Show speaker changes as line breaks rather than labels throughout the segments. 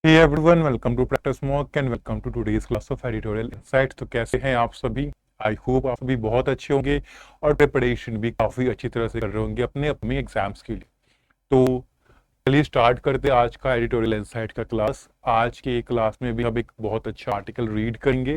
Hey everyone, welcome to Practice Mock and welcome to today's class of editorial insights। तो कैसे हैं आप सभी? आई होप आप सभी बहुत अच्छे होंगे और प्रिपरेशन भी काफ़ी अच्छी तरह से कर रहे होंगे अपने अपने एग्जाम्स के लिए। तो चलिए स्टार्ट करते हैं आज का एडिटोरियल इंसाइट का क्लास। आज के क्लास में भी हम एक बहुत अच्छा आर्टिकल रीड करेंगे,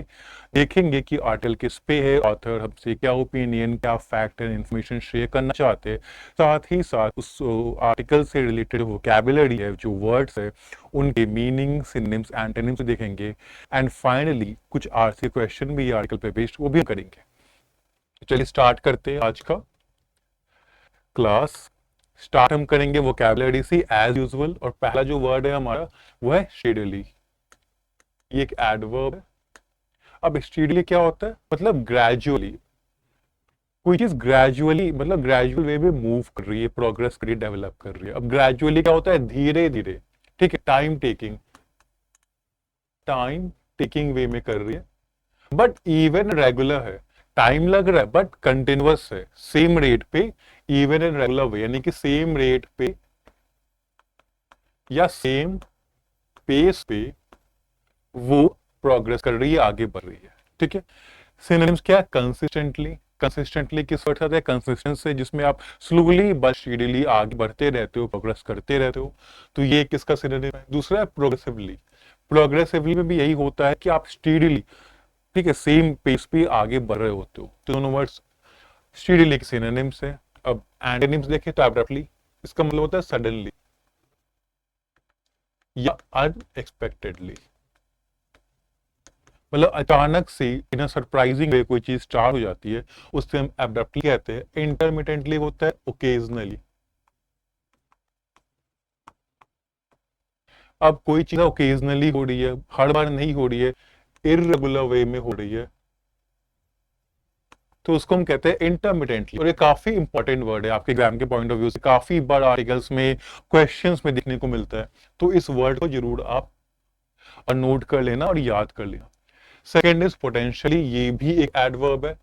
देखेंगे कि आर्टिकल किस पे है, ऑथर हमसे क्या ओपिनियन, क्या फैक्ट एंड इंफॉर्मेशन शेयर करना चाहते हैं। साथ ही साथ उस आर्टिकल से रिलेटेड वोकैबुलरी है, जो वर्ड्स है, उनके मीनिंग, सिनोनिम्स, एंटोनिम्स देखेंगे। एंड फाइनली कुछ आरसी क्वेश्चन भी आर्टिकल पे बेस्ड वो भी करेंगे। चलिए स्टार्ट करते हैं आज का क्लास। स्टार्ट हम करेंगे वोकैबुलरी से एज यूजुअल, और पहला जो वर्ड है हमारा वो है स्टेडली। ये एक एडवर्ब है। अब स्टेडली क्या होता है? मतलब ग्रेजुअली, कोई चीज ग्रेजुअली मतलब ग्रेजुअल वे में मूव कर रही है, प्रोग्रेस कर रही है, डेवलप कर रही है। अब ग्रेजुअली क्या होता है? धीरे धीरे, ठीक है, टाइम टेकिंग वे में कर रही है। बट इवन रेगुलर है, टाइम लग रहा है बट कंटिन्यूअस है, सेम रेट पे, इवन एंड रेगुलर वे, यानी कि सेम रेट पे या सेम पेस पे वो प्रोग्रेस कर रही है, आगे बढ़ रही है। ठीक है। सिनोनिम्स क्या है? कंसिस्टेंटली। कंसिस्टेंटली किस वर्ड से आता है? कंसिस्टेंस से, जिसमें आप स्लोली बट स्टेडीली आगे बढ़ते रहते हो, प्रोग्रेस करते रहते हो। तो ये किसका सिनोनिम है? दूसरा है प्रोग्रेसिवली। प्रोग्रेसिवली में भी यही होता है कि आप स्टेडीली, ठीक है, सेम पेस पे आगे बढ़ रहे होते हो। तो दोनों वर्ड्स स्टेडीली के सिनोनिम्स है। अब एंटोनिम्स देखें तो एब्रप्टली, इसका मतलब होता है सडनली या अनएक्सपेक्टेडली। मतलब अचानक से, इन अ सरप्राइजिंग वे कोई चीज स्टार्ट हो जाती है, उससे हम एब्रप्टली कहते हैं। इंटरमिटेंटली होता है ओकेजनली। अब कोई चीज ओकेजनली हो रही है, हर बार नहीं हो रही है, इररेगुलर वे में हो रही है, तो उसको हम कहते हैं इंटरमिटेंटली। और ये काफी इंपॉर्टेंट वर्ड है आपके एग्जाम के पॉइंट ऑफ व्यू से, काफी बार आर्टिकल्स में, क्वेश्चंस में देखने को मिलता है। तो इस वर्ड को जरूर आप नोट कर लेना और याद कर लेना। सेकेंड इज पोटेंशियली, ये भी एक एडवर्ब है।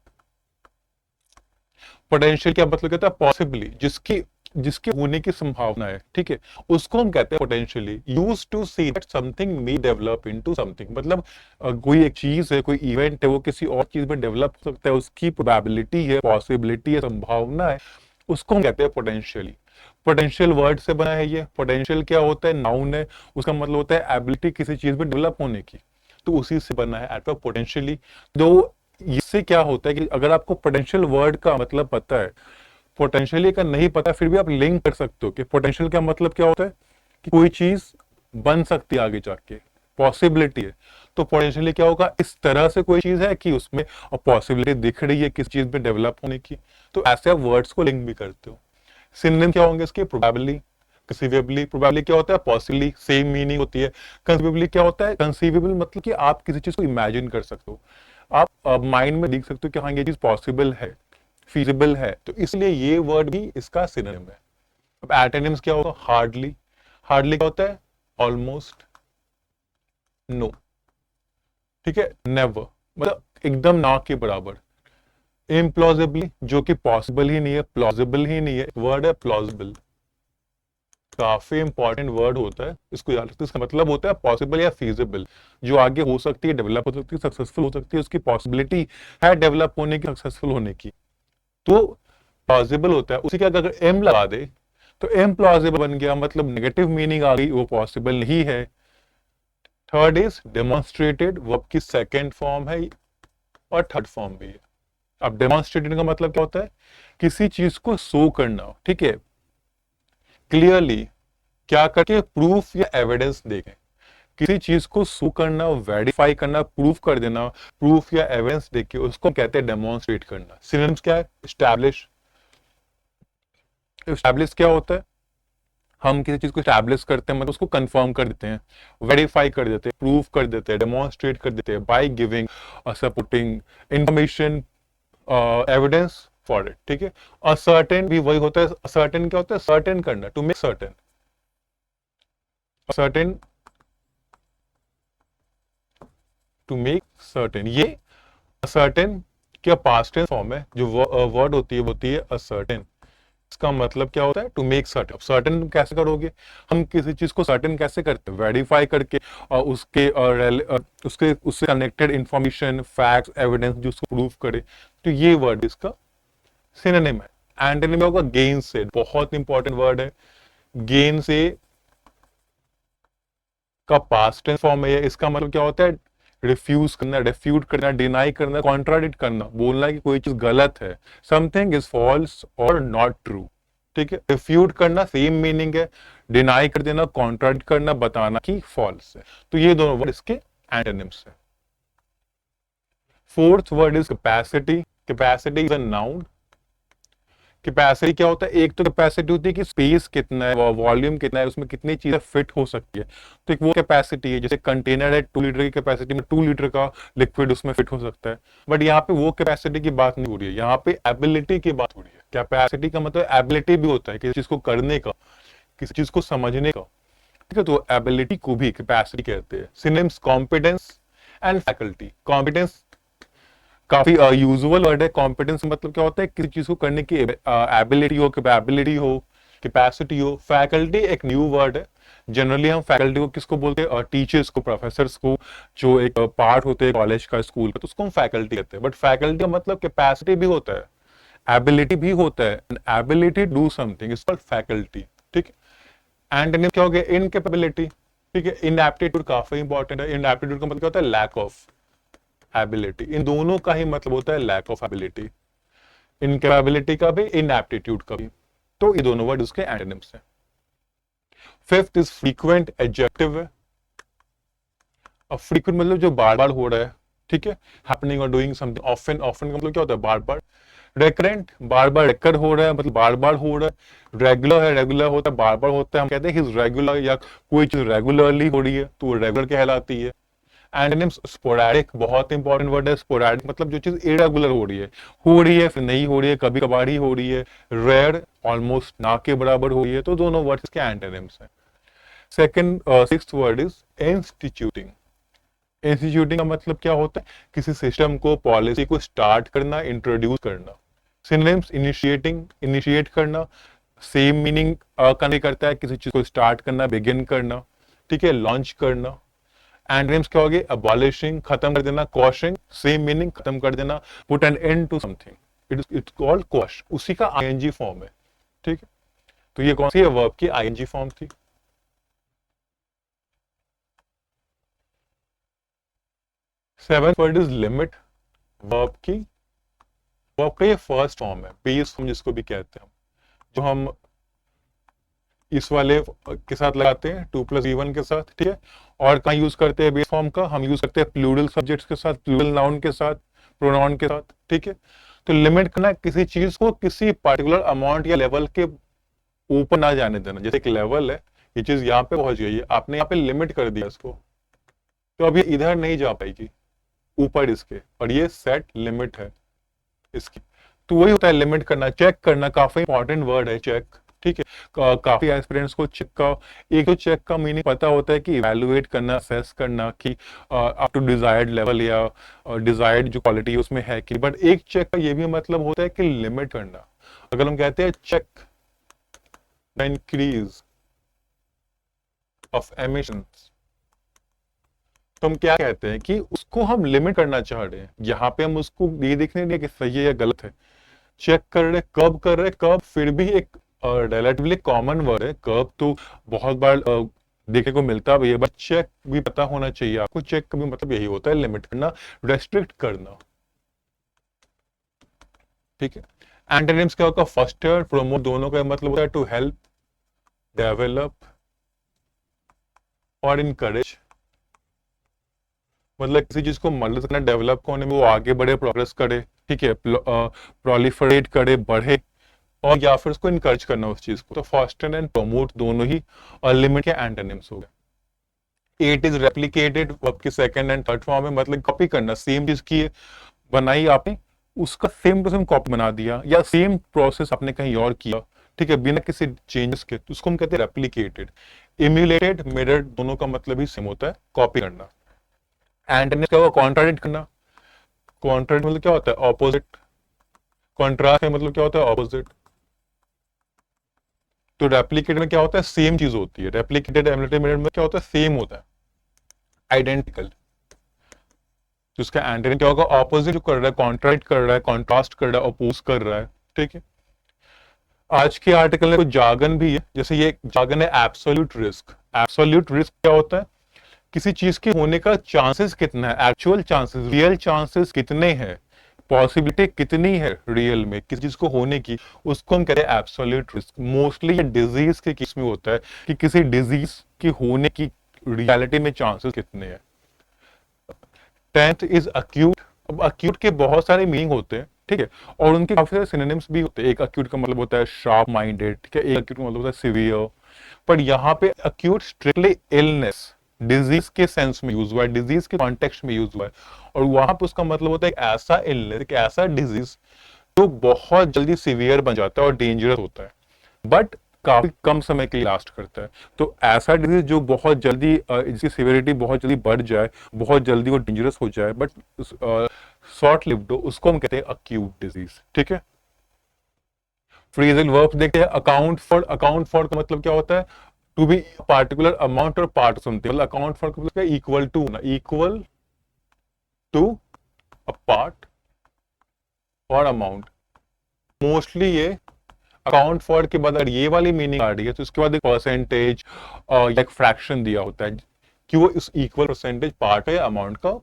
पोटेंशियल क्या मतलब कहता है? पॉसिबली, जिसकी जिसके होने की संभावना है, ठीक है, उसको हम कहते हैं potentially. Use to see that something may develop into something, मतलब कोई एक चीज है, कोई इवेंट है, वो किसी और चीज में डेवलप हो सकता है, उसकी प्रोबेबिलिटी है, पॉसिबिलिटी है, संभावना है, उसको हम कहते हैं पोटेंशियली। पोटेंशियल वर्ड से बना है ये। पोटेंशियल क्या होता है? नाउन है, उसका मतलब होता है एबिलिटी किसी चीज में डेवलप होने की। तो उसी से बना है एडवर्ब पोटेंशियली। जो इससे क्या होता है कि अगर आपको पोटेंशियल वर्ड का मतलब पता है, पोटेंशियली का नहीं पता, फिर भी आप लिंक कर सकते हो कि पोटेंशियल का मतलब क्या होता है, कि कोई चीज बन सकती है आगे जाके, पॉसिबिलिटी है। तो पोटेंशियली क्या होगा? इस तरह से कोई चीज है कि उसमें पॉसिबिलिटी दिख रही है किस चीज में डेवलप होने की। तो ऐसे आप वर्ड्स को लिंक भी करते हो। सिनोनिम क्या होंगे इसके? प्रोबेबली, कंसीवेबली। प्रोबेबली क्या होता है? पॉसिबली, सेम मीनिंग होती है। कंसीवेबली क्या होता है? कंसीवेबल मतलब कि आप किसी चीज को इमेजिन कर सकते हो, आप माइंड में देख सकते हो कि हाँ ये चीज पॉसिबल है, फीजिबल है। तो इसलिए ये वर्ड भी इसका सिनोनिम है। अब एंटोनिम्स क्या होगा? हार्डली। हार्डली क्या होता है? ऑलमोस्ट, नो, ठीक है, नेवर, मतलब एकदम ना के बराबर। इम्प्लॉजिबली, जो कि पॉसिबल ही नहीं है, प्लॉजिबल ही नहीं है, वर्ड है प्लॉजिबल। काफी इंपॉर्टेंट वर्ड होता है, इसको याद रखते हैं। इसका मतलब होता है पॉसिबल या फीजिबल, जो आगे हो सकती है, डेवलप हो सकती है, सक्सेसफुल हो सकती है, उसकी पॉसिबिलिटी है डेवलप होने की, सक्सेसफुल होने की। तो प्लॉजिबल होता है। उसी के अगर एम लगा दे तो इम्प्लॉजिबल बन गया, मतलब नेगेटिव मीनिंग आ गई, वो पॉसिबल नहीं है। थर्ड इज डेमोन्स्ट्रेटेड, वर्ब की सेकेंड फॉर्म है और थर्ड फॉर्म भी है। अब डेमोन्स्ट्रेटेड का मतलब क्या होता है? किसी चीज को शो करना, ठीक है, क्लियरली, क्या करके? प्रूफ या एविडेंस देके किसी चीज को शो करना, वेरीफाई करना, प्रूफ कर देना, प्रूफ या एविडेंस देके उसको कहते हैं डेमोन्स्ट्रेट करना। सिनोनिम्स क्या है? एस्टैब्लिश। एस्टैब्लिश क्या होता है? हम किसी चीज को एस्टैब्लिश करते हैं, मतलब उसको कंफर्म कर देते हैं, वेरीफाई कर देते हैं, प्रूफ कर देते हैं, डेमोन्स्ट्रेट कर देते हैं, by giving supporting information, evidence for it. ठीक है। असर्टेन भी वही होता है। असर्टेन क्या होता है? सर्टेन करना, to make certain. Certain, to make certain, ये असर्टेन क्या पास्ट टेंस फॉर्म है। जो वर्ड होती है वो होती है असर्टेन। इसका मतलब क्या होता है? To make certain. सर्टेन कैसे करोगे? हम किसी चीज को सर्टेन कैसे करते हैं? वेरीफाई करके और उसके उससे कनेक्टेड इंफॉर्मेशन, फैक्ट्स, एविडेंस जो उसको प्रूव करे। तो ये वर्ड इसका सिनोनिम है। एंटोनिम होगा गेन से। बहुत इंपॉर्टेंट वर्ड है। गेन से का पास्ट टेंस फॉर्म है। इसका मतलब क्या होता है? रिफ्यूज करना, डिफ्यूट करना, डिनाई करना, कॉन्ट्राडिक्ट करना, बोलना कि कोई चीज गलत है, समथिंग इज फॉल्स और नॉट ट्रू। ठीक है, रिफ्यूट करना सेम मीनिंग है, डिनाई कर देना, कॉन्ट्राडिक्ट करना, बताना कि फॉल्स है। तो ये दोनों वर्ड इसके एंटोनिम्स है। Fourth word is capacity. Capacity is a noun. Capacity क्या होता है? एक तो कैपेसिटी होती है कि स्पेस कितना है, वॉल्यूम कितना है, उसमें कितनी चीजें फिट हो सकती है। तो एक वो कैपेसिटी है, जैसे कंटेनर है 2 लीटर की कैपेसिटी में 2 लीटर का लिक्विड उसमें फिट हो सकता है। बट यहाँ पे वो कैपेसिटी की बात नहीं हो रही है, यहाँ पे एबिलिटी की बात हो रही है। कैपेसिटी का मतलब एबिलिटी भी होता है, किसी चीज को करने का, किसी चीज को समझने का। ठीक है, तो एबिलिटी को भी कैपेसिटी कहते हैं। Synonyms competence and faculty. Competence काफी यूजुअल वर्ड है। कॉम्पिटेंस मतलब क्या होता है? किसी चीज को करने की एबिलिटी हो, कैपेबिलिटी हो, कैपेसिटी हो। फैकल्टी एक न्यू वर्ड है। जनरली हम फैकल्टी को किसको बोलते हैं? टीचर्स को, प्रोफेसर्स को, जो एक पार्ट होते हैं कॉलेज का, स्कूल का, तो उसको हम फैकल्टी कहते हैं। बट फैकल्टी का मतलब कैपेसिटी भी होता है, एबिलिटी भी होता है। Ability do something is called faculty. ठीक है। एंटोनिम क्या हो गया? इनकैपेबिलिटी। ठीक है, इनएप्टीट्यूड काफी इंपॉर्टेंट है। इनएप्टीट्यूड का मतलब क्या होता है? Lack of ability. इन दोनों का ही मतलब होता है लैक ऑफ एबिलिटी। इनकैपेबिलिटी का भी, इनएप्टीट्यूड का भी। तो ये दोनों वर्ड उसके एंटोनिम्स हैं। Fifth is frequent. एडजेक्टिव है। अब फ्रीक्वेंट मतलब जो बार बार हो रहा है। ठीक है, हैपनिंग और डूइंग समथिंग ऑफन। ऑफन का मतलब क्या होता है? बार बार। रेकरेंट, बार बार रेकर हो रहा है, मतलब बार बार हो रहा है। रेगुलर है, रेगुलर होता है, बार बार होता है, हम कहते हैं हिज रेगुलर, या कोई चीज रेगुलरली हो रही है तो वो रेगुलर कहलाती है। एंटोनिम्स स्पोरैडिक, बहुत इंपॉर्टेंट वर्ड है। स्पोरैडिक मतलब जो चीज इरेगुलर हो रही है फिर नहीं हो रही है, कभी कभार ही हो रही है। रेयर, ऑलमोस्ट ना के बराबर हो रही है। तो दोनों वर्ड्स के एंटोनिम्स हैं। Second, sixth word is instituting. Instituting का मतलब क्या होता है? किसी सिस्टम को, पॉलिसी को स्टार्ट करना, इंट्रोड्यूस करना। सिनोनिम्स इनिशिएटिंग, इनिशिएट करना, सेम मीनिंग कन्वे करता है, किसी चीज को स्टार्ट करना, बिगिन करना। ठीक है, लॉन्च करना। एंटोनिम्स क्या हो गए? अबॉलिशिंग, खत्म कर देना, क्वॉशिंग, सेम मीनिंग, खत्म कर देना, put an end to something, it's called quash. उसी का आईएनजी फॉर्म है। ठीक है, तो ये कौन सी है? वर्ब की आईएनजी फॉर्म थी। Seventh word is limit. Verb की, वर्ब का ये फर्स्ट फॉर्म है, बेस फॉर्म जिसको भी कहते हैं हम, जो हम इस वाले के साथ लगाते हैं, 2+E1 के साथ। ठीक है, और कहाँ यूज करते हैं बेस फॉर्म का? हम यूज करते हैं प्लूरल सब्जेक्ट्स के साथ, प्लूरल नाउन के साथ, प्रोनाउन के साथ। ठीक है, तो लिमिट करना, किसी चीज को किसी पर्टिकुलर अमाउंट या लेवल के ऊपर ना जाने देना। जैसे एक लेवल है, ये चीज यहाँ पे पहुंच गई है, आपने यहाँ पे लिमिट कर दिया इसको, तो अब ये इधर नहीं जा पाएगी ऊपर इसके, और ये सेट लिमिट है इसकी। तो वही होता है लिमिट करना, चेक करना। काफी इंपॉर्टेंट वर्ड है चेक। ठीक है, काफी एस्पिरेंट्स को चेक का, एक तो चेक का मीनिंग पता होता है कि इवैल्यूएट करना, असेस करना कि अप टू डिजायर्ड लेवल या डिजायर्ड जो क्वालिटी है उसमें है कि। बट एक चेक का ये भी मतलब होता है कि लिमिट करना। अगर हम कहते हैं check the increase of emissions, तो हम क्या कहते हैं कि उसको हम लिमिट करना चाह रहे हैं। यहाँ पे हम उसको ये देखने नहीं कि सही है या गलत है, चेक कर रहे, कब कर रहे। कब फिर भी एक रिलेटिवली कॉमन वर्ड है। कब तो बहुत बार देखने को मिलता भी है, बट चेक भी पता होना चाहिए आपको। चेक का भी मतलब यही होता है, लिमिट करना, रेस्ट्रिक्ट करना। ठीक है, एंटोनिम्स क्या होगा? फॉस्टर, प्रोमोट, दोनों का मतलब होता है टू हेल्प, डेवलप और इनकरेज। मतलब किसी चीज को मदद करना, डेवलप होने में, वो आगे बढ़े, प्रोग्रेस करे। ठीक है, प्रोलिफरेट करे, बढ़े, और या फिर उसको इनकरेज करना उस चीज को। तो फॉस्टर एंड प्रमोट दोनों ही और लिमिट के एंटोनिम्स हो गए। इट इज रेप्लिकेटेड, वर्ब की सेकंड एंड थर्ड फॉर्म है, मतलब कॉपी करना। सेम चीज की बनाई आपने, उसका सेम टू सेम कॉपी बना दिया, या सेम प्रोसेस आपने कहीं और किया। ठीक है, बिना किसी चेंजेस के, तो उसको हम कहते हैं रेप्लिकेटेड। इम्यूलेटेड, मिरर्ड, दोनों का मतलब ही सेम होता है, कॉपी करना। एंटोनिम्स क्या होगा? कॉन्ट्राडिक्ट करना। कॉन्ट्राडिक्ट मतलब क्या होता है? ऑपोजिट। कॉन्ट्रास्ट है मतलब क्या होता है? ऑपोजिट। तो रेप्लिकेटेड में क्या होता है, सेम चीज होती है। रेप्लिकेटेड एमुलेटेड में क्या होता है, सेम होता है, आइडेंटिकल। तो उसका एंटोनिम क्या होगा, ऑपोजिट जो कर रहा है, कॉन्ट्राक्ट कर रहा है, कॉन्ट्रास्ट कर रहा है, अपोज कर रहा है। ठीक है, आज के आर्टिकल में कुछ जार्गन भी है, जैसे ये जार्गन है एब्सोल्यूट रिस्क। एब्सोल्यूट रिस्क क्या होता है, किसी चीज के होने का चांसेस कितना है, एक्चुअल चांसेस, रियल चांसेस कितने हैं, पॉसिबिलिटी कितनी है रियल में किसी चीज को होने की, उसको हम कहते हैं एब्सोल्यूट रिस्क। मोस्टली ये डिजीज के केस में होता है कि किसी डिजीज की होने की रियलिटी में चांसेस कितने हैं। 10th is acute. अब अक्यूट के बहुत सारे मीनिंग होते हैं, ठीक है, और उनके काफी सारे सिनोनिम्स भी होते हैं। एक अक्यूट का मतलब होता है शार्प माइंडेड, ठीक है, एक अक्यूट का मतलब होता है सिवियर। पर यहाँ पे अक्यूट स्ट्रिक्टली इलनेस, डिजीज के सेंस में यूज हुआ है, डिजीज के कॉन्टेक्स्ट में यूज हुआ है, और वहां पे उसका मतलब होता है एक ऐसा इलनेस, एक ऐसा डिजीज जो बहुत जल्दी सीवियर बन जाता है और डेंजरस होता है, बट काफी कम समय के लिए लास्ट करता है। तो ऐसा डिजीज जो बहुत जल्दी इसकी सिवियरिटी बहुत जल्दी बढ़ जाए, बहुत जल्दी वो डेंजरस हो जाए, बट शॉर्ट लिव्ड हो, उसको हम कहते हैं अक्यूट डिजीज। ठीक है, फ्रेजल वर्ब देखते हैं। अकाउंट फॉर, अकाउंट फॉर का मतलब क्या होता है, टू बी पार्टिकुलर अमाउंट और पार्ट समथिंग। मतलब अकाउंट फॉर का मतलब क्या, इक्वल टू ना, इक्वल टू अ पार्ट और अमाउंट। मोस्टली ये अकाउंट फॉर के बाद अगर ये वाली मीनिंग आ रही है तो उसके बाद एक परसेंटेज या एक फ्रैक्शन दिया होता है कि वो इस इक्वल परसेंटेज पार्ट है या अमाउंट का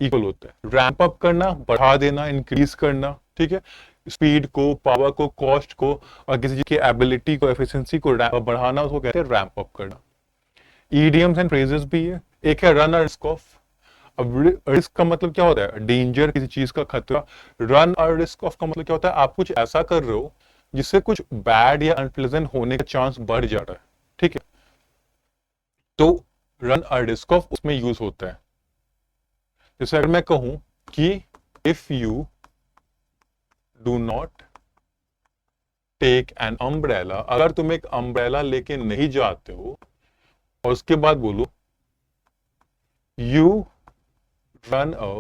इक्वल होता है। रैंप अप करना, बढ़ा देना, इंक्रीज करना। ठीक है, स्पीड को, पावर को, कॉस्ट को, और किसी चीज की एबिलिटी को, एफिशिएंसी को बढ़ाना, उसको कहते हैं रैंप अप करना। ईडियम्स एंड फ्रेजेस भी है। एक है रन अ रिस्क ऑफ। अब रिस्क का मतलब क्या होता है, डेंजर, किसी चीज का खतरा। रन अ रिस्क ऑफ का मतलब क्या होता है, आप कुछ ऐसा कर रहे हो जिससे कुछ बैड या अनप्लेजेंट होने का चांस बढ़ जा रहा है। ठीक है, तो रन अ रिस्क ऑफ उसमें यूज होता है। जैसे अगर मैं कहूं कि if you do not take an umbrella, अगर तुम एक अम्ब्रेला लेके नहीं जाते हो, और उसके बाद बोलो you run a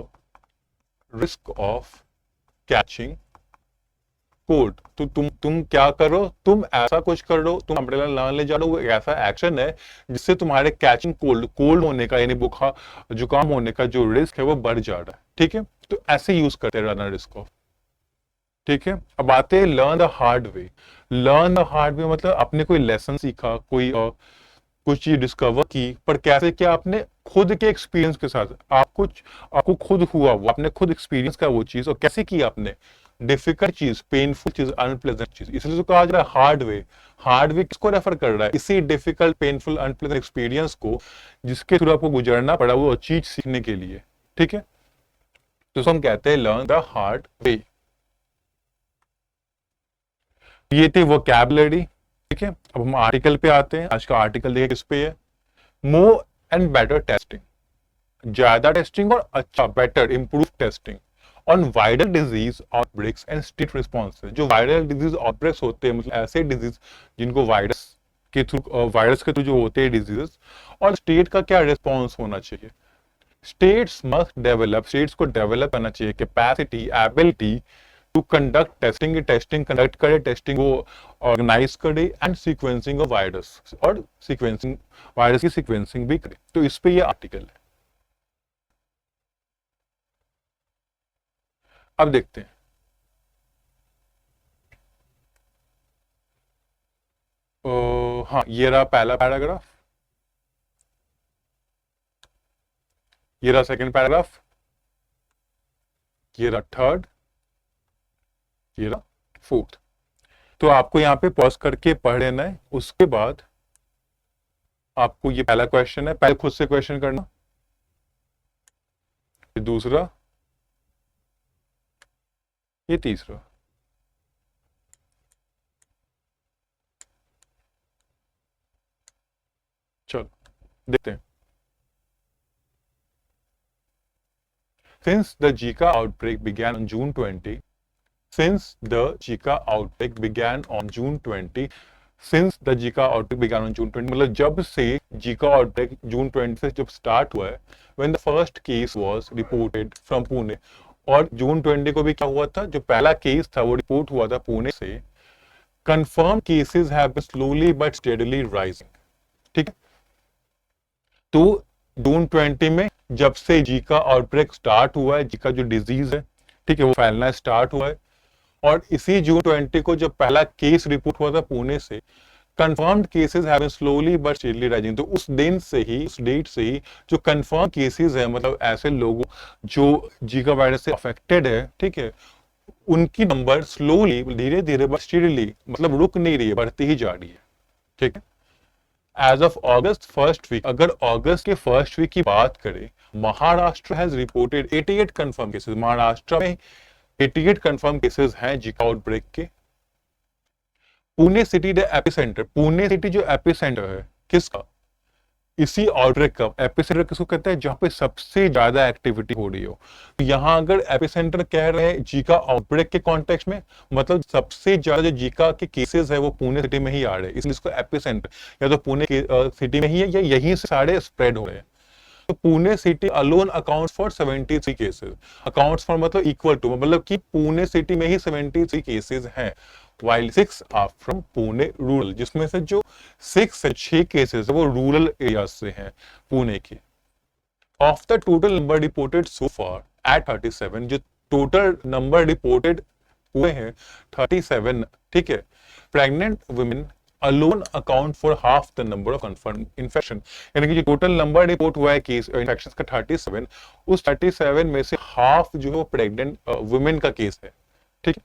risk of catching cold, तो तुम क्या कर रहे हो, तुम ऐसा कुछ कर रहे हो, तुम अम्ब्रेला ना ले जा रहे हो, वो एक ऐसा एक्शन है जिससे तुम्हारे कैचिंग कोल्ड, कोल्ड होने का यानी बुखार जुकाम होने का जो रिस्क है वो बढ़ जा रहा है। ठीक है, तो ऐसे यूज करते हैं रन अ रिस्क ऑफ। ठीक है, अब आते हैं learn the hard way. Learn the hard way मतलब आपने कोई लेसन सीखा, कोई कुछ चीज डिस्कवर की, पर कैसे, क्या आपने खुद के एक्सपीरियंस के साथ, आप कुछ आपको खुद हुआ, वो आपने खुद एक्सपीरियंस का वो चीज, और कैसे की आपने, डिफिकल्ट चीज, पेनफुल चीज, अनप्लेजेंट चीज, इसलिए तो कहा जा रहा है हार्ड वे। हार्ड वे किसको रेफर कर रहा है, इसी डिफिकल्ट, पेनफुल, अनप्लेजेंट एक्सपीरियंस को जिसके थ्रू आपको गुजरना पड़ा वो चीज सीखने के लिए। ठीक है, तो हम कहते हैं लर्न द हार्ड वे। ये थी वोकैबुलरी। ठीक है, अब हम आर्टिकल पे आते हैं। आज का आर्टिकल देखिए किस पे है, मोर एंड बेटर टेस्टिंग, ज्यादा टेस्टिंग और अच्छा, better, improve testing on viral disease outbreaks and state responses. जो वायरल डिजीज आउटब्रेक्स होते हैं, मतलब ऐसे डिजीज जिनको वायरस के थ्रू, वायरस के थ्रू जो होते हैं डिजीजेस, और स्टेट का क्या रिस्पॉन्स होना चाहिए। स्टेट्स मस्ट डेवलप, स्टेट्स को डेवलप करना चाहिए capacity, ability to conduct testing, testing conduct करे, टेस्टिंग वो ऑर्गेनाइज करे, एंड सीक्वेंसिंग ऑफ वायरस, और सीक्वेंसिंग, वायरस की सीक्वेंसिंग भी करे। तो इस पे ये आर्टिकल है। अब देखते हैं, हाँ ये रहा पहला पैराग्राफ, ये रहा सेकंड पैराग्राफ, ये रहा थर्ड, ये रहा फोर्थ। तो आपको यहाँ पे पॉज करके पढ़ लेना है। उसके बाद आपको, ये पहला क्वेश्चन है, पहले खुद से क्वेश्चन करना, फिर दूसरा, ये तीसरा। चलो देखते हैं। Since the Zika outbreak began on June 20, since the Zika outbreak began on June 20, since the Zika outbreak began on June 20, मतलब जब से Zika outbreak जून 20 से जब स्टार्ट हुआ है, when the first case was reported from Pune, और जून 20 को भी क्या हुआ था, जो पहला केस था वो रिपोर्ट हुआ था पुणे से, confirm cases have been slowly but steadily rising. ठीक है, तो जून 20 में जब से जी का आउटब्रेक स्टार्ट हुआ है, जी का जो डिजीज है, ठीक है, वो फैलना स्टार्ट हुआ है, और इसी जून 20 को जब पहला केस रिपोर्ट हुआ था पुणे से, confirmed cases have been slowly but steadily rising. तो उस दिन से ही, उस डेट से ही जो कंफर्म केसेस है, मतलब ऐसे लोगों जो जीका वायरस से अफेक्टेड है, ठीक है, उनकी नंबर स्लोली, धीरे धीरे बट स्टेडीली, मतलब रुक नहीं रही है, बढ़ती ही जा रही है। ठीक है, as of August first week, अगर अगस्त के फर्स्ट वीक की बात करें, Maharashtra has reported 88 confirm cases. Maharashtra में 88 कंफर्म केसेस हैं जीका आउटब्रेक के। Pune city the epicentre, Pune city जो एपिसेंटर है किसका, इसी आउटब्रेक का एपिसेंटर किसको कहते हैं, जहां पे सबसे ज्यादा एक्टिविटी हो रही हो। तो यहां अगर एपिसेंटर कह रहे हैं जीका आउटब्रेक के कॉन्टेक्स्ट में, मतलब सबसे ज्यादा जो जीका के केसेस है वो पुणे सिटी में ही आ रहे हैं, इसलिए इसको एपिसेंटर, या तो पुणे सिटी में ही है या यहीं से सारे स्प्रेड हो रहे हैं। तो Pune city alone accounts for 73 cases. Accounts for मतलब इक्वल टू, मतलब कि पुणे सिटी में ही 73 केसेस हैं, while 6 are from Pune rural, जिसमें से जो 6 केसेस है वो रूरल एरिया से हैं पुणे के। Of the total number reported so far at 37, जो टोटल नंबर रिपोर्टेड हुए हैं 37, ठीक है, pregnant women alone account for half the number of confirm infection. यानी कि जो टोटल नंबर रिपोर्ट हुआ है केस इन्फेक्शन का 37, उस 37 में से हाफ जो है वो प्रेग्नेंट वुमेन का केस है। ठीक है,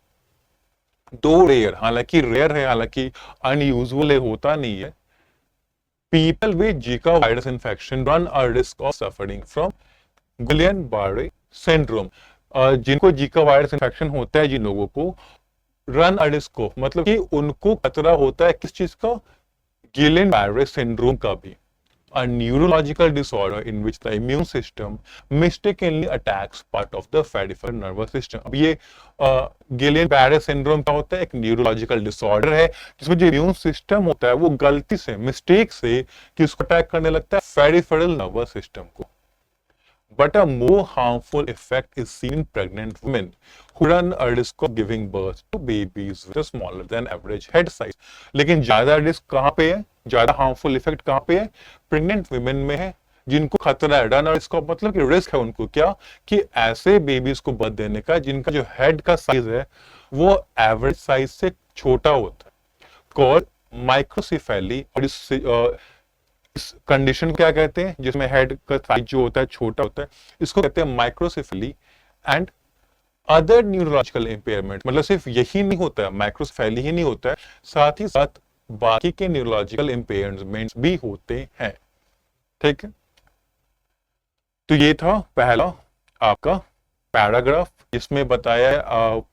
दो रेयर, हालांकि रेयर है, हालांकि अनयूजुअल है, होता नहीं है। People with Zika virus infection run a risk of suffering from Guillain Barre syndrome. जिनको जीका वायरस इन्फेक्शन होता है, जिन लोगों को, रन अ रिस्क ऑफ मतलब कि उनको खतरा होता है किस चीज का, गिलेन-बारे सिंड्रोम का भी। A neurological disorder in which the immune system mistakenly attacks part of the peripheral nervous system। अब ये गिलेन-बारे सिंड्रोम क्या होता है, एक न्यूरोलॉजिकल डिसऑर्डर है जिसमें जो इम्यून सिस्टम होता है वो गलती से, मिस्टेक से किसको अटैक करने लगता है, पेरिफेरल नर्वस सिस्टम को। But a more harmful effect is seen in pregnant women who run a risk of giving birth to babies with a smaller than average head size। लेकिन ज्यादा risk कहां पे है, ज्यादा हार्मफुल इफेक्ट कहां पे है, प्रेग्नेंट वुमेन में है, जिनको खतरा है, रन रिस्क ऑफ मतलब कि रिस्क है उनको क्या, कि ऐसे बेबीज को बर्थ देने का जिनका जो हेड का साइज है वो एवरेज साइज से छोटा होता है, कॉल्ड माइक्रोसेफेली। और इस कंडीशन क्या कहते हैं, जिसमें हेड का साइज जो होता है छोटा होता है, इसको कहते हैं microcephaly. And other neurological impairment, मतलब सिर्फ यही नहीं होता है, माइक्रोसेफेली ही नहीं होता है, साथ ही साथ बाकी के न्यूरोलॉजिकल इंपेयरमेंट्स भी होते हैं। ठीक है, तो ये था पहला आपका पैराग्राफ, जिसमें बताया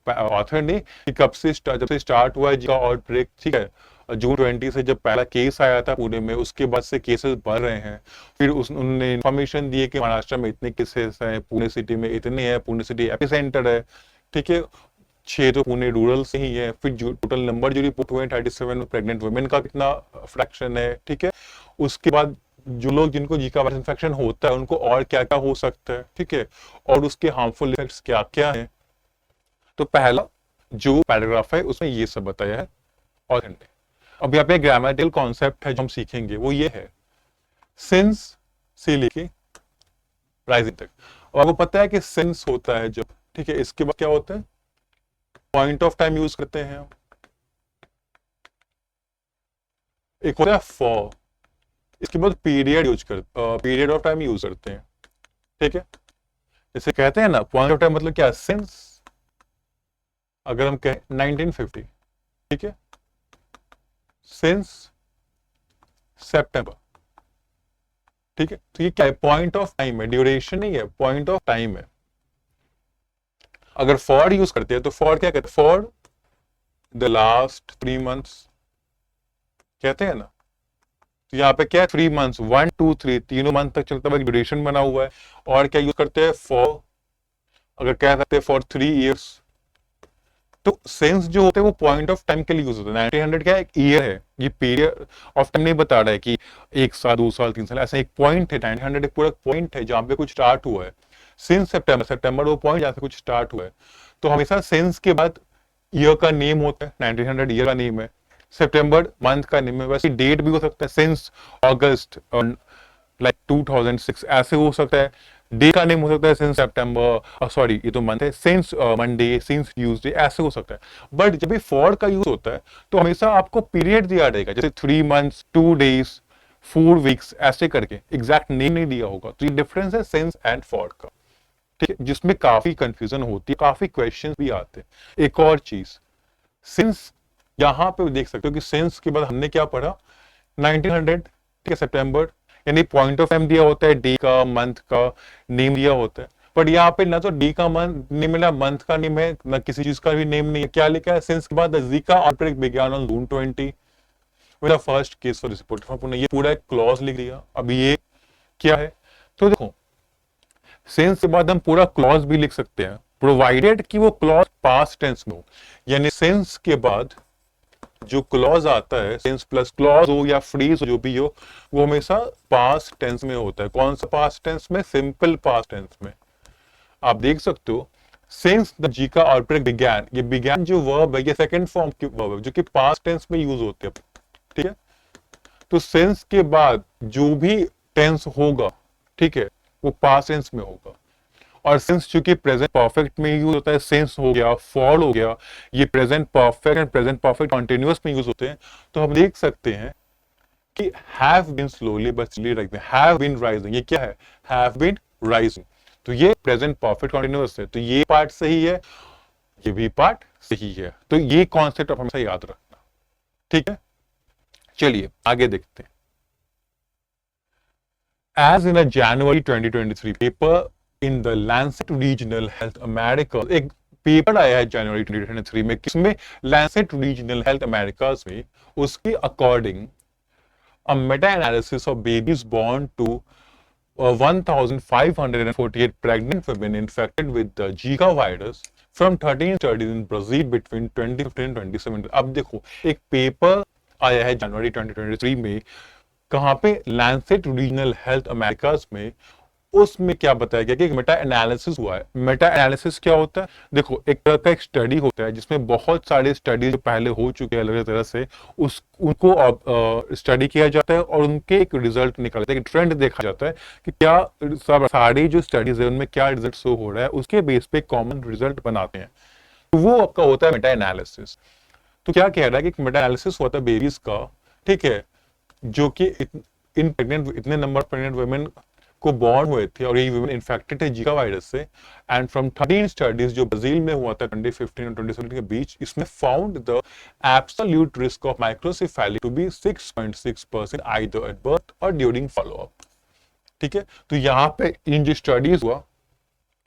ऑथर ने कि कब से जब से स्टार्ट हुआ है जीका आउटब्रेक। ठीक है, जून 20 से जब पहला केस आया था पुणे में, उसके बाद से केसेस बढ़ रहे हैं। फिर उन्होंने इंफॉर्मेशन दी कि महाराष्ट्र में इतने केसेस हैं, पुणे सिटी में इतने हैं, पुणे सिटी एपिसेंटर है। ठीक है, 6 तो पुणे रूरल से ही है। फिर जो टोटल नंबर जो रिपोर्ट हुए 37, प्रेग्नेंट वुमेन का कितना फ्रैक्शन है। ठीक है, उसके बाद जो लोग जिनको जीका वायरस इन्फेक्शन होता है उनको और क्या क्या हो सकता है। ठीक है, और उसके हार्मफुल इफेक्ट्स क्या क्या हैं। तो पहला जो पैराग्राफ है उसमें ये सब बताया है ऑथर ने। अब यहाँ पे ग्रामेटिकल कॉन्सेप्ट है जो हम सीखेंगे, वो ये है सिंस से लेके राइजिंग तक। और आपको पता है कि सिंस होता है जब, ठीक है, इसके बाद क्या होता है, पॉइंट ऑफ टाइम यूज करते हैं हम। एक होता है फॉर, इसके बाद पीरियड यूज कर, पीरियड ऑफ टाइम यूज करते हैं। ठीक है, जैसे कहते हैं ना पॉइंट ऑफ टाइम मतलब क्या, सिंस अगर हम कहें 1950, ठीक है, सिंस सितंबर। ठीक है, तो ये क्या है, पॉइंट ऑफ टाइम है, ड्यूरेशन नहीं है, पॉइंट ऑफ टाइम है। अगर फॉर यूज करते हैं तो फॉर क्या कहते हैं, फॉर द लास्ट 3 मंथ्स कहते हैं ना। तो यहाँ पे क्या है, 3 मंथ्स, 1 2 3, तीनों मंथ तक चलता हुआ एक ड्यूरेशन बना हुआ है। और क्या यूज करते हैं, फॉर, अगर कह सकते हैं फॉर 3 इयर्स। तो सेंस जो होते हैं वो पॉइंट ऑफ टाइम के लिए यूज होता है। 1900 क्या है, एक ईयर है, ये पीरियड ऑफ टाइम नहीं बता रहा है कि 1 साल 2 साल 3 साल, ऐसा एक पॉइंट है। 1900 एक पूरा पॉइंट है जहां पे कुछ स्टार्ट हुआ है। सिंस सितंबर, सितंबर वो पॉइंट जहां से कुछ स्टार्ट हुआ है। तो हमेशा सेंस के बाद ईयर का नेम होता है, 1900 ईयर का नेम है। सितंबर मंथ का नेम है, वैसे डेट भी हो सकता है सिंस अगस्त लाइक 2006 ऐसे हो सकता है। डे का नेम हो सकता है सिंस सितंबर, सॉरी ये तो मंथ है, सिंस मंडे, सिंस ट्यूसडे, ऐसे हो सकता है। बट जब भी फॉर का यूज होता है तो हमेशा आपको पीरियड दिया रहेगा, जैसे 3 मंथ्स, 2 डेज, 4 वीक्स ऐसे करके, एग्जैक्ट नेम नहीं दिया होगा। तो ये डिफरेंस है सिंस एंड फॉर का, ठीक है, जिसमें काफी कंफ्यूजन होती है, काफी क्वेश्चंस भी आते हैं। एक और चीज, सिंस यहां पे देख सकते हो कि सिंस के बाद हमने क्या पढ़ा, 1900, ठीक है, सितंबर, यानी पॉइंट ऑफ टाइम दिया होता है, डे का, मंथ का नेम दिया होता है। बट यहाँ पे ना तो डे का मंथ नेम है, ना मंथ का नेम है, ना किसी चीज का भी नेम नहीं है। क्या लिखा है, सिंस के बाद Zika outbreak began on June 20 with the first case for report. ये पूरा एक क्लॉज लिख दिया। अब ये क्या है, तो देखो सिंस के बाद हम पूरा क्लॉज भी लिख सकते हैं, प्रोवाइडेड कि वो क्लॉज पास्ट टेंस में हो। यानी सिंस के बाद जो क्लॉज आता है, सिंस प्लस क्लॉज हो या फ्रीज जो भी हो, वो हमेशा पास्ट टेंस में होता है। कौन सा पास्ट टेंस में, सिंपल पास्ट टेंस में। आप देख सकते हो सिंस द जी का आउटब्रेक बिगैन, ये बिगैन जो वर्ब है ये सेकंड फॉर्म की वर्ब है जो कि पास्ट टेंस में यूज होती है, ठीक है। तो सिंस के बाद जो भी टेंस होगा, ठीक है, वो पास्ट टेंस में होगा। और सिंस चूंकि प्रेजेंट परफेक्ट में यूज होता है, सिंस हो गया, फॉर हो गया, ये present perfect and present perfect continuous में यूज होते हैं। तो हम देख सकते हैं कि have been slowly but steadily रखते हैं, हैव बीन राइजिंग, ये क्या है, हैव बीन राइजिंग। तो ये प्रेजेंट परफेक्ट कॉन्टिन्यूअस है, तो ये पार्ट सही है, ये भी पार्ट सही है। तो ये कॉन्सेप्ट आप हमेशा याद रखना, ठीक है। चलिए आगे देखते हैं। As in a January 2023 paper in the Lancet Regional Health America, एक पेपर आया है जनवरी 2023 में, किसमें, Lancet Regional Health Americas में। उसके according a meta-analysis of babies born to 1,548 pregnant women infected with the Zika virus from 13 studies in Brazil between 2015 and 2017। अब देखो एक पेपर आया है जनवरी 2023 में, कहां पे, लैंसेट रीजनल हेल्थ अमेरिकाज में। उसमें क्या बताया गया कि मेटा एनालिसिस हुआ है। मेटा एनालिसिस क्या होता है, देखो एक तरह का एक स्टडी होता है जिसमें बहुत सारे स्टडीज पहले हो चुके हैं अलग अलग तरह से, उनको स्टडी किया जाता है और उनके एक रिजल्ट निकलता है, एक ट्रेंड देखा जाता है कि क्या सब सारी जो स्टडीज है उनमें क्या रिजल्ट शो हो रहा है, उसके बेस पे कॉमन रिजल्ट बनाते हैं। तो वो आपका होता है मेटा एनालिसिस। तो क्या कह रहा है कि मेटा एनालिसिस होता है बेबीज का, ठीक है, जो कि इन प्रेग्नेंट, इतने नंबर प्रेग्नेंट वुमेन को बॉर्न हुए थे और ये वुमेन इन्फेक्टेड है जीका वायरस से। एंड फ्रॉम 13 स्टडीज जो ब्राजील में हुआ था 2015 और 2017 के बीच, इसमें found the absolute risk of microcephaly to be 6.6% either at birth और ड्यूरिंग फॉलोअप, ठीक है। तो यहाँ पे इन जो स्टडीज हुआ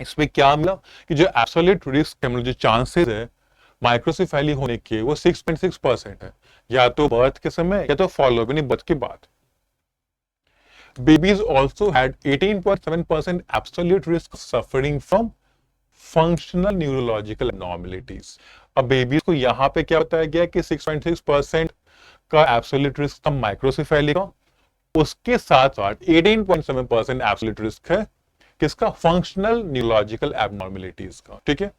इसमें क्या मिला कि जो एब्सोल्यूट रिस्क है, मतलब जो चांसेस है माइक्रोसेफेली होने के, वो 6.6% है, या तो बर्थ के समय या तो फॉलोअप यानी बर्थ के बाद। Babies also had 18.7% absolute risk of suffering from functional neurological abnormalities। अब बेबीज को यहाँ पे क्या बताया गया कि 6.6% का एब्सोल्यूट रिस्क था माइक्रोसेफेली का, उसके साथ साथ 18.7% एब्सोल्यूट रिस्क है किसका, फंक्शनल न्यूरोलॉजिकल एबनॉर्मेलिटीज का, ठीक है।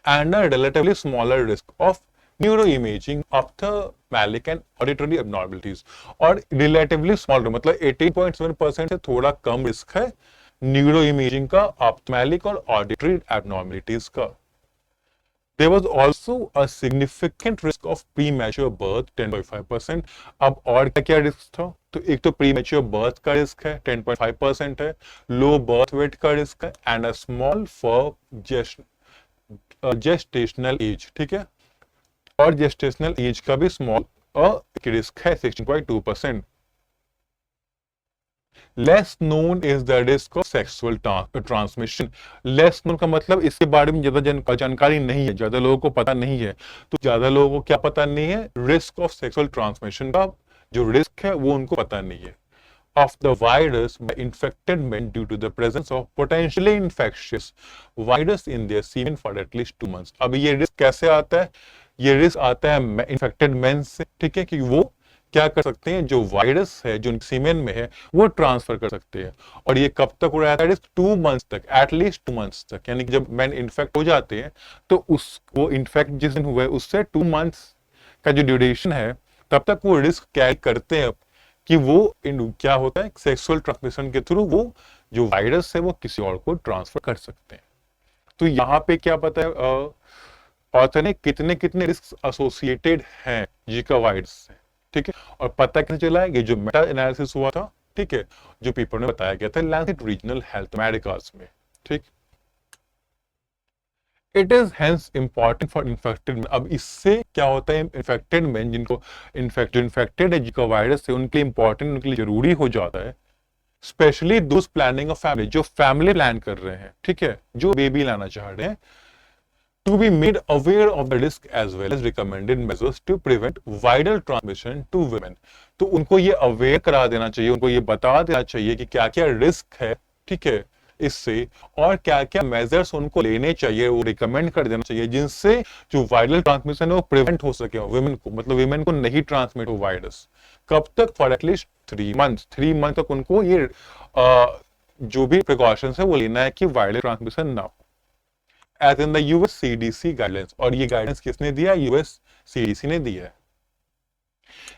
And a relatively smaller risk of neuroimaging ophthalmic and auditory abnormalities. और रिलेटिवली स्मॉल मतलब 18.7% से थोड़ा कम रिस्क है न्यूरो इमेजिंग का, ऑप्थेल्मिक और ऑडिटरी एबनॉर्मलिटीज का। There was also a significant risk of premature birth 10.5%। अब और क्या क्या रिस्क था, तो एक तो प्रीमेच्योर बर्थ का रिस्क है 10.5% है, लो बर्थ वेट का रिस्क है, and a small for gestational age, ठीक है। और जेस्टेशनल एज का भी स्मॉल रिस्क है 16.2%। Less known is the risk of sexual transmission. Less known का मतलब इसके बारे में ज्यादा जानकारी नहीं है, ज्यादा लोगों को पता नहीं है। तो ज्यादा लोगों को क्या पता नहीं है, रिस्क ऑफ सेक्सुअल ट्रांसमिशन का जो रिस्क है वो उनको पता नहीं है। of the virus by infected men due to the presence of potentially infectious virus in their semen for at least 2 months। अब ये रिस्क कैसे आता है, ये रिस्क आता है इन्फेक्टेड मेन से, ठीक है, कि वो क्या कर सकते हैं, जो वायरस है जो उनके सीमेन में है वो ट्रांसफर कर सकते हैं। और ये कब तक हो रहा है, रिस्क 2 मंथ्स तक, एटलीस्ट 2 मंथ्स तक। यानी कि जब मैन इन्फेक्ट हो जाते हैं तो वो इन्फेक्ट जिस दिन हुआ है उससे 2 मंथ्स का जो ड्यूरेशन है तब तक वो रिस्क कैरी करते हैं कि वो क्या होता है, सेक्सुअल ट्रांसमिशन के थ्रू वो जो वायरस है वो किसी और को ट्रांसफर कर सकते हैं। तो यहाँ पे क्या पता है ऑथर ने कितने कितने रिस्क एसोसिएटेड हैं जीका वायरस से, ठीक है। और पता कैसे चला है, ये जो मेटा एनालिसिस हुआ था, ठीक है, जो पेपर में बताया गया था लैंसेट रीजनल हेल्थ अमेरिकास में, ठीक। It is hence important for infected. अब इससे क्या होता है, इन्फेक्टेड मैन जिनको जो इन्फेक्टेड है जीका वायरस से, उनके लिए इंपॉर्टेंट, उनके लिए जरूरी हो जाता है, specially those planning a family, जो फैमिली प्लान कर रहे हैं, ठीक है, जो बेबी लाना चाह रहे हैं, to be made aware of the risk as well as recommended measures to prevent viral transmission to women। तो उनको ये अवेयर करा देना चाहिए, उनको ये बता देना चाहिए कि क्या क्या रिस्क है, ठीक है, इससे, और क्या क्या मेजर्स उनको लेने चाहिए, वो रिकमेंड कर देना चाहिए, जिनसे जो वायरल ट्रांसमिशन है वो प्रिवेंट हो सके वुमेन को, मतलब वुमेन को नहीं ट्रांसमिट हो वायरस। कब तक? फॉर एटलीस्ट 3 मंथ तक उनको ये जो भी प्रिकॉशंस है वो लेना है कि वायरल ट्रांसमिशन ना हो, as in the US CDC guidelines. और ये गाइडेंस किसने दिया? यूएस सीडीसी ने दिया है।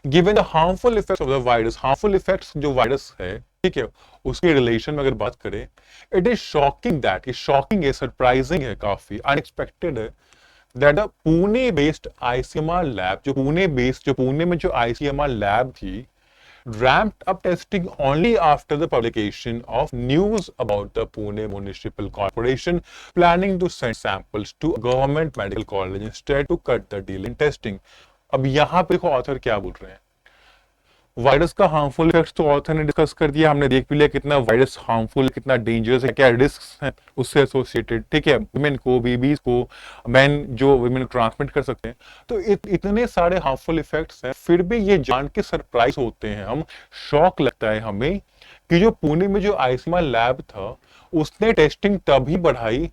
Given the harmful effects of the virus, harmful effects जो वायरस है, ठीक है, उसके रिलेशन में अगर बात करें, इट इज शॉकिंग दैट, ये शॉकिंग है, सरप्राइजिंग है, काफी अनएक्सपेक्टेड है, that the Pune based ICMR lab, जो पुणे में जो आईसीएमआर लैब थी, ramped up testing only after the publication of news about the Pune Municipal Corporation planning to send samples to a government medical college instead to cut the deal in testing। अब यहां पे देखो author क्या बोल रहे हैं, virus का harmful effects तो ऑथर ने डिस्कस कर दिया, हमने देख भी लिया कितना वायरस हार्मफुल, कितना डेंजरस है, क्या रिस्क हैं उससे एसोसिएटेड, ठीक है, वुमेन को, बेबीज को, मैन जो वुमेन ट्रांसमिट कर सकते हैं। तो इतने सारे हार्मफुल इफेक्ट्स हैं, फिर भी ये जान के सरप्राइज होते हैं हम, शॉक लगता है हमें कि जो पुणे में जो आईसीएमआर लैब था, उसने टेस्टिंग तभी बढ़ाई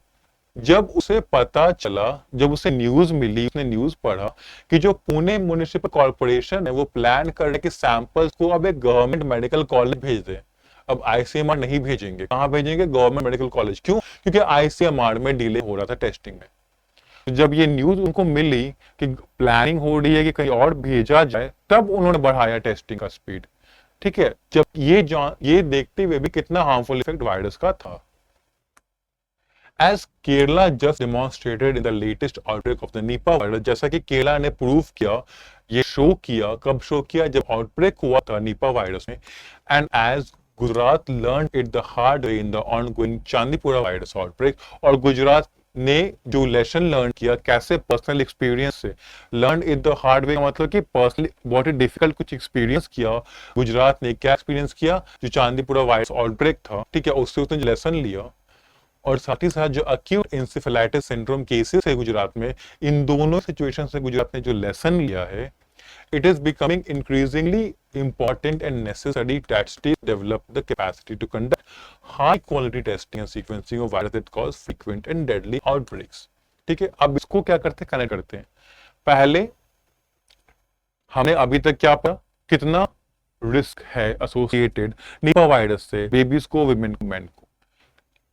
जब उसे पता चला, जब उसे न्यूज मिली, उसने न्यूज पढ़ा कि जो पुणे म्युनिसिपल कॉर्पोरेशन है वो प्लान कर रहे कि सैंपल्स को अब एक गवर्नमेंट मेडिकल कॉलेज भेज दे। अब आईसीएमआर नहीं भेजेंगे, कहां भेजेंगे? Government medical college. क्यों? क्योंकि आईसीएमआर में डिले हो रहा था टेस्टिंग में। तो जब ये न्यूज उनको मिली कि प्लानिंग हो रही है कि कहीं और भेजा जाए, तब उन्होंने बढ़ाया टेस्टिंग का स्पीड, ठीक है। जब ये देखते हुए भी कितना हार्मफुल इफेक्ट वायरस का था। As Kerala just demonstrated in the latest outbreak of the Nipah virus, जैसा कि केरला ने प्रूव किया, ये शो किया, कब शो किया? जब आउटब्रेक हुआ था निपा वायरस में। And as Gujarat learn it the hard way in the ongoing Chandipura virus outbreak, और गुजरात ने जो लेसन लर्न किया, कैसे पर्सनल एक्सपीरियंस से learn it the hard way, मतलब कि पर्सनली बहुत ही डिफिकल्ट कुछ एक्सपीरियंस किया गुजरात ने। क्या एक्सपीरियंस किया? जो चांदीपुरा वायरस आउटब्रेक था, ठीक है, उससे उसने लेसन लिया, और साथ ही साथ जो अक्यूट इंसेफेलाइटिस सिंड्रोम केसेस है गुजरात में, इन दोनों सिचुएशन से गुजरात ने जो लेसन लिया है, it is becoming increasingly important and necessary that states develop the capacity to conduct high quality testing and sequencing of viruses that cause frequent and deadly outbreaks। ठीक है, अब इसको क्या करते हैं, कनेक्ट करते हैं। पहले हमने अभी तक क्या पढ़ा, कितना रिस्क है एसोसिएटेड निपा वायरस से बेबीज को, वुमेन को, मैन को।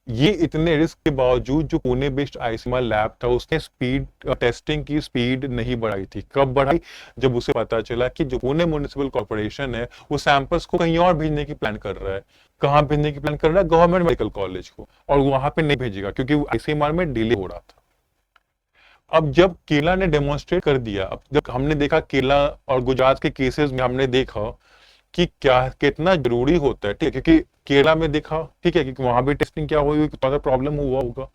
ये इतने रिस्क के बावजूद जो पुणे बेस्ड आईसीएमआर लैब था, उसने स्पीड, टेस्टिंग की स्पीड नहीं बढ़ाई थी। कब बढ़ाई? जब उसे पता चला कि जो पुणे म्युनिसिपल कॉर्पोरेशन है वो सैंपल्स को कहीं और भेजने की प्लान कर रहा है। कहां भेजने की प्लान कर रहा है? गवर्नमेंट मेडिकल कॉलेज को, और वहां पे नहीं भेजेगा क्योंकि आईसीएमआर में डिले हो रहा था। अब जब केरला ने डेमोन्स्ट्रेट कर दिया, अब जब हमने देखा केरला और गुजरात के केसेस में, हमने देखा कि क्या कितना जरूरी होता है, ठीक है, क्योंकि केरला में देखा, ठीक है, क्योंकि वहां भी टेस्टिंग क्या हुई, थोड़ा प्रॉब्लम हुआ होगा,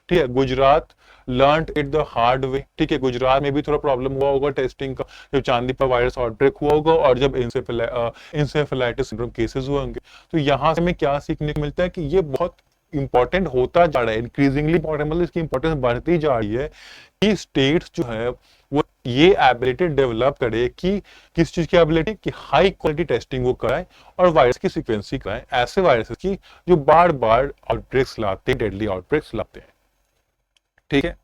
ठीक है। Gujarat learn it the hard वे, ठीक है, गुजरात में भी थोड़ा प्रॉब्लम हुआ होगा टेस्टिंग का, जब चांदीपुर वायरस आउटब्रेक हुआ होगा और जब इंसेफेलाइटिस सिंड्रोम केसेस हुए होंगे। तो यहाँ से हमें क्या सीखने को मिलता है कि ये बहुत इंपॉर्टेंट होता जा रहा है, इंक्रीजिंगली इंपॉर्टेंट, मतलब इसकी इंपॉर्टेंस बढ़ती जा रही है कि स्टेट्स जो है वो ये एबिलिटी डेवलप करे कि किस चीज की एबिलिटी, कि हाई क्वालिटी टेस्टिंग वो कराए और वायरस की सीक्वेंसिंग कराए, ऐसे वायरसेस की जो बार बार आउटब्रेक्स लाते हैं, डेडली आउटब्रेक्स लाते हैं, ठीक है।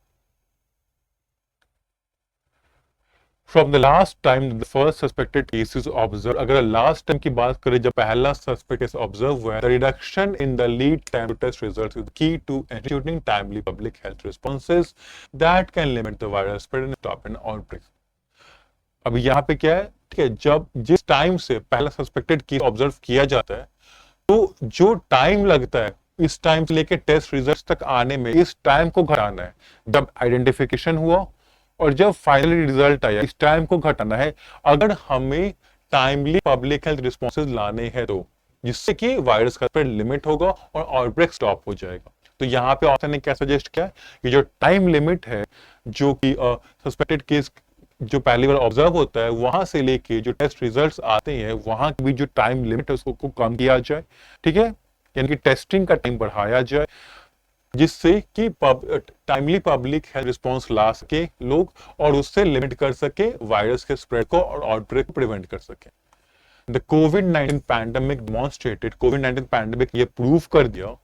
From the last time the first suspected case is observed, अगर लास्ट टाइम की बात करें जब पहला सस्पेक्ट केस ऑब्जर्व हुआ है, the reduction in the lead time to test results is key to instituting timely public health responses that can limit the virus spread and stop an outbreak। अब यहाँ पे क्या है, ठीक है, जब जिस टाइम से पहला सस्पेक्टेड केस ऑब्जर्व किया जाता है, तो जो टाइम लगता है इस टाइम से लेके टेस्ट रिजल्ट्स तक आने में, इस टाइम को घटाना है। जब आइडेंटिफिकेशन हुआ और जब फाइनली रिजल्ट आया, इस टाइम को घटाना है, अगर हमें टाइमली पब्लिक हेल्थ रिस्पॉन्सेज लाने हैं तो, जिससे कि वायरस का स्प्रेड लिमिट होगा और आउटब्रेक स्टॉप हो जाएगा। तो यहाँ पे ऑथर ने क्या सजेस्ट किया कि जो टाइम लिमिट है, जो कि सस्पेक्टेड केस जो पहली बार ऑब्जर्व होता है वहां से लेके जो टेस्ट रिजल्ट्स आते हैं, वहां की भी जो टाइम लिमिट है उसको कम किया जाए, ठीक है, यानी कि टेस्टिंग का टाइम बढ़ाया जाए, जिससे कि टाइमली पब्लिक हेल्थ रिस्पॉन्स ला सके लोग और उससे लिमिट कर सके वायरस के स्प्रेड को और आउटब्रेक को प्रिवेंट कर सके। The covid pandemic demonstrated, covid pandemic ये प्रूव कर दिया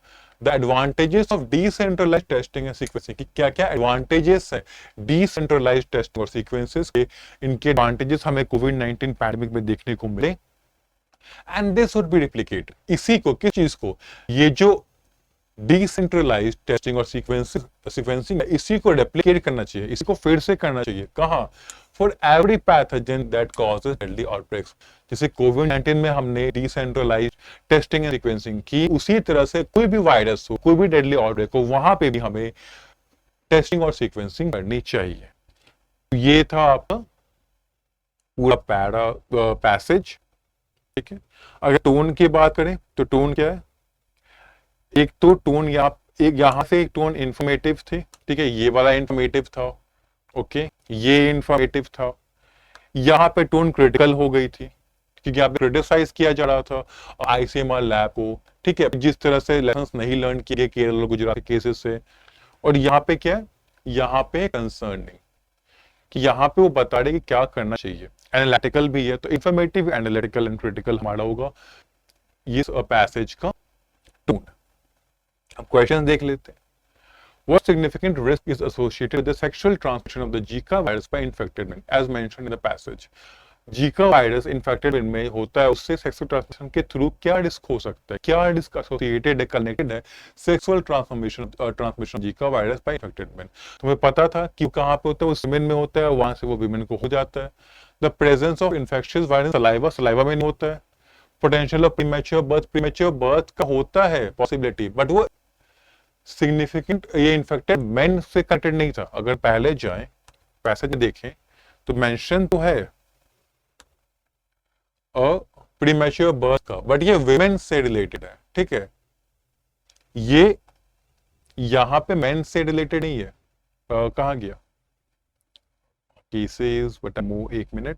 the advantages of decentralised testing and sequencing, कि क्या क्या एडवांटेजेस है डिसेंट्रलाइज्ड टेस्टिंग और सीक्वेंसेस के, इनके एडवांटेजेस हमें कोविड-19 पैंडेमिक में देखने को मिले। And this would be replicate, इसी को, किस चीज को, ये जो डिसेंट्रलाइज्ड टेस्टिंग और सीक्वेंसिंग है, इसी को रेप्लिकेट करना चाहिए, इसी को फिर से करना चाहिए। कहां? For every pathogen that causes deadly outbreaks. जैसे कोविड-19 में हमने डिसेंट्रलाइज्ड टेस्टिंग एंड सीक्वेंसिंग की, उसी तरह से कोई भी वायरस हो, कोई भी डेडली आउटब्रेक हो, वहां पे भी हमें टेस्टिंग और सीक्वेंसिंग करनी चाहिए। ये था आपका पूरा पैसेज, ठीक है। अगर टोन की बात करें तो टोन क्या है, एक तो टोन एक यहां से एक टोन इंफॉर्मेटिव थे, ठीक है, ये वाला इंफॉर्मेटिव था, ओके, ये इंफॉर्मेटिव था। यहाँ पे टोन क्रिटिकल हो गई थी क्योंकि यहाँ पे क्रिटिसाइज किया जा रहा था आईसीएमआर लैब को, ठीक है, जिस तरह से लेसन्स नहीं लर्न किए गए केरल और गुजरात के केसेस से। और यहाँ पे क्या है, यहाँ पे कंसर्न नहीं, कि यहाँ पे वो बता रहे कि क्या करना चाहिए, एनालिटिकल भी है, तो इंफॉर्मेटिव, एनालिटिकल एंड क्रिटिकल हमारा होगा ये पैसेज का टोन। अब क्वेश्चन देख लेते हैं। What significant risk is associated with the sexual transmission of the Zika virus by infected men, as mentioned in the passage? Zika virus infected men में होता है, उससे सेक्सुअल ट्रांसमिशन के थ्रू क्या रिस्क हो सकता है, क्या रिस्क एसोसिएटेड है, कनेक्टेड है sexual transmission Zika virus bye infected men? तुम्हें पता था कि कहाँ पे होता है, वो सीमेन में होता है, वहां से वो विमेन को हो जाता है। The presence of infectious virus saliva में नहीं होता है। पोटेंशियल ऑफ प्रीमेच्योर बर्थ का होता है पॉसिबिलिटी, बट वो सिग्निफिकेंट, ये इन्फेक्टेड मेन से कनेक्टेड नहीं था। अगर पहले जाएं पैसेज देखें तो मेंशन तो है प्रीमेच्योर बर्थ का, बट ये विमेन से रिलेटेड है, ठीक है, ये यहां पे मेन से रिलेटेड नहीं है। कहां गया केसेस, बट मूव, एक मिनट,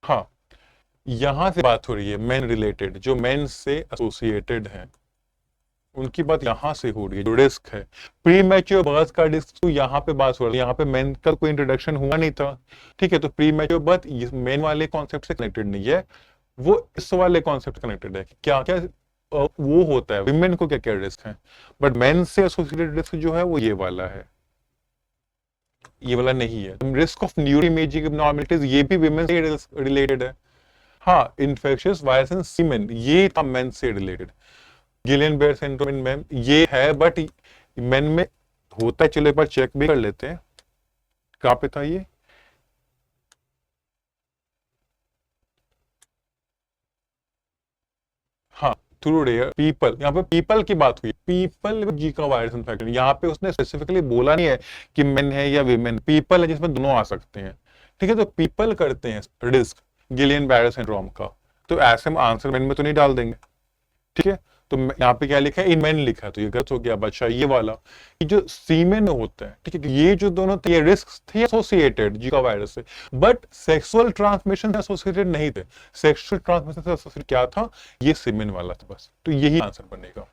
हाँ, यहां से बात हो रही है मेन रिलेटेड, जो मेन से एसोसिएटेड हैं उनकी बात यहां से हो रही है, जो रिस्क है प्रीमैच्योर बर्थ का रिस्क, तो यहाँ पे बात हो रही है, यहाँ पे मेन का कोई इंट्रोडक्शन हुआ नहीं था, ठीक है, तो प्रीमैच्योर बर्थ मेन वाले कॉन्सेप्ट से कनेक्टेड नहीं है, वो इस वाले कॉन्सेप्ट कनेक्टेड है, क्या क्या वो होता है, विमेन को क्या क्या रिस्क है, बट मेन से एसोसिएटेड रिस्क जो है वो ये वाला है, ये वाला नहीं है। Risk of neuro imaging abnormalities, ये भी विमेन से रिलेटेड है। हाँ, इन्फेक्शियस वायरस इन सीमेन, ये था मेन से related. Guillain Barre syndrome in man ये है, बट मेन में होता है, चलो एक बार चेक भी कर लेते हैं कहां पे था ये। हाँ, थ्रू रेयर पीपल, यहाँ पे पीपल की बात हुई, people with Zika virus infection, यहाँ पे उसने स्पेसिफिकली बोला नहीं है कि मेन है या विमेन, पीपल है जिसमें दोनों आ सकते हैं, ठीक है, तो पीपल करते हैं रिस्क गिलियन बेयर सिंड्रोम का, तो ऐसे हम आंसर मेन में तो नहीं डाल देंगे, ठीक है, तो यहाँ पे क्या लिखा है, इन मेन लिखा है, तो ये गलत हो गया बच्चा, ये वाला कि जो सीमेन में होता है, ठीक है, ये जो दोनों थे ये रिस्क थे एसोसिएटेड जीका वायरस से, बट सेक्सुअल ट्रांसमिशन से एसोसिएटेड नहीं थे। सेक्सुअल ट्रांसमिशन से एसोसिएटेड क्या था, ये सीमेन वाला था बस, तो यही आंसर बनेगा।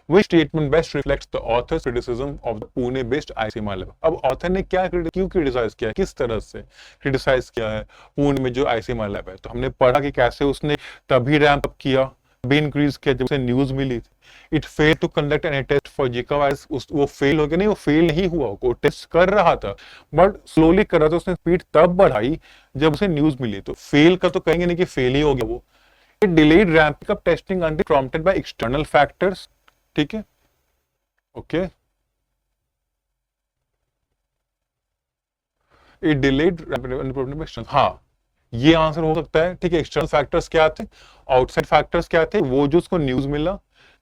Which statement best reflects the author's criticism of the Pune-based ICMR lab? अब ऑथर ने क्या क्यों क्रिटिसाइज किया, किस तरह से क्रिटिसाइज किया है पुणे में जो ICMR लैब है, तो हमने पढ़ा कि कैसे उसने तभी रैंप अप किया, भी इंक्रीज किया जब उसे न्यूज मिली थी। It fail to conduct any test for Zika virus, वो फेल हो गया, नहीं वो फेल नहीं हुआ, वो टेस्ट कर रहा था बट स्लोली कर रहा था, उसने स्पीड तब बढ़ाई जब उसे न्यूज मिली, तो फेल का तो कहेंगे नहीं कि फेल ही हो गया वो। It delayed ramping up testing until prompted by external factors, ठीक है, ओके। ए डिलेड रैपिड, हाँ ये आंसर हो सकता है। ठीक है, एक्सटर्नल फैक्टर्स क्या थे, आउटसाइड फैक्टर्स क्या थे, वो जो उसको न्यूज मिला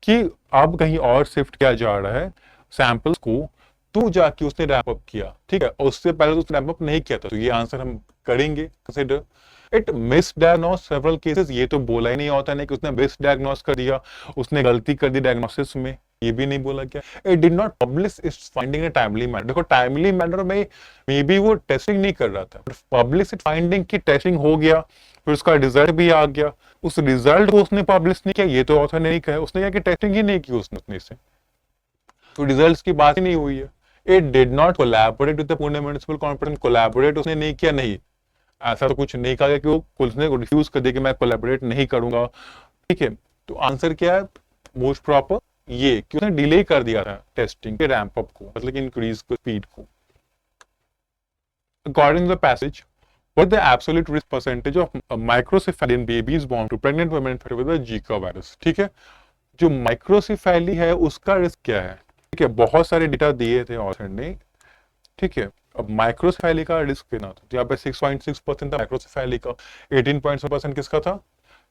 कि अब कहीं और शिफ्ट किया जा रहा है सैंपल्स को, तो जाके उसने रैप अप किया। ठीक है, और उससे पहले तो उसने रैप अप नहीं किया था, तो ये आंसर हम करेंगे consider. It miss diagnose several cases, ये तो बोला ही नहीं होता नहीं कि उसने मिस डायग्नोस कर दिया, उसने गलती कर दी डायग्नोसिस में, ये भी नहीं बोला क्या। It did not publish it's finding in timely manner, देखो टाइमली मैनर में मे बी वो टेस्टिंग नहीं कर रहा था, पब्लिश इट फाइंडिंग की टेस्टिंग हो गया, फिर उसका रिजल्ट भी आ गया, उस रिजल्ट को उसने पब्लिश नहीं किया, ये तो ऑथर ने नहीं कहा, उसने क्या कि टेस्टिंग ही नहीं की उसने से, तो रिजल्ट्स की बात ही नहीं हुई है। It did not collaborate with the Pune municipal corporation, collaborate उसने नहीं किया, नहीं ऐसा तो कुछ नहीं कहा गया कि वो उसने रिफ्यूज कर दिया कि मैं कोलैबोरेट नहीं करूंगा। ठीक है, तो आंसर क्या है मोस्ट प्रॉपर, ये कि उसने डिले कर दिया था टेस्टिंग के रैंप अप को, मतलब इंक्रीज स्पीड को। According to the passage, what the absolute risk percentage of microcephalian babies born to pregnant women infected with the Zika virus। ठीक है, जो माइक्रोसिफैली है उसका रिस्क क्या है। ठीक है, बहुत सारे डेटा दिए थे ऑथर ने। ठीक है, अब माइक्रोसेफेली का रिस्क कितना था, तो यहाँ पे 6.6% था माइक्रोसेफेली का, 18.7% किसका था,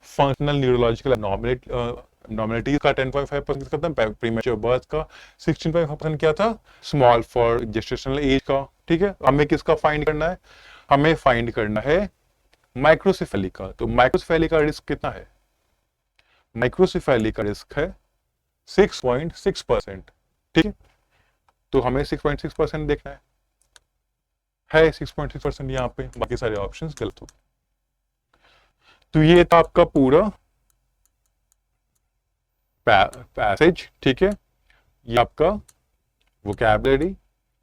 फंक्शनल न्यूरोलॉजिकल एब्नॉर्मलिटीज का 10.5% किसका था, प्रीमेच्योर बर्थ का 16.5% क्या था, स्मॉल फॉर जेस्टेशनल एज का। ठीक है, हमें किसका फाइंड करना है, हमें फाइंड करना है माइक्रोसेफेली का। तो माइक्रोसेफेली का रिस्क कितना है, माइक्रोसेफेली का रिस्क है 6.6%। ठीक है, तो हमें 6.6% देखना है 6.6% यहाँ पे, बाकी सारे ऑप्शंस गलत हो। तो ये था आपका पूरा पैसेज। ठीक है, ये आपका वोकैबुलरी।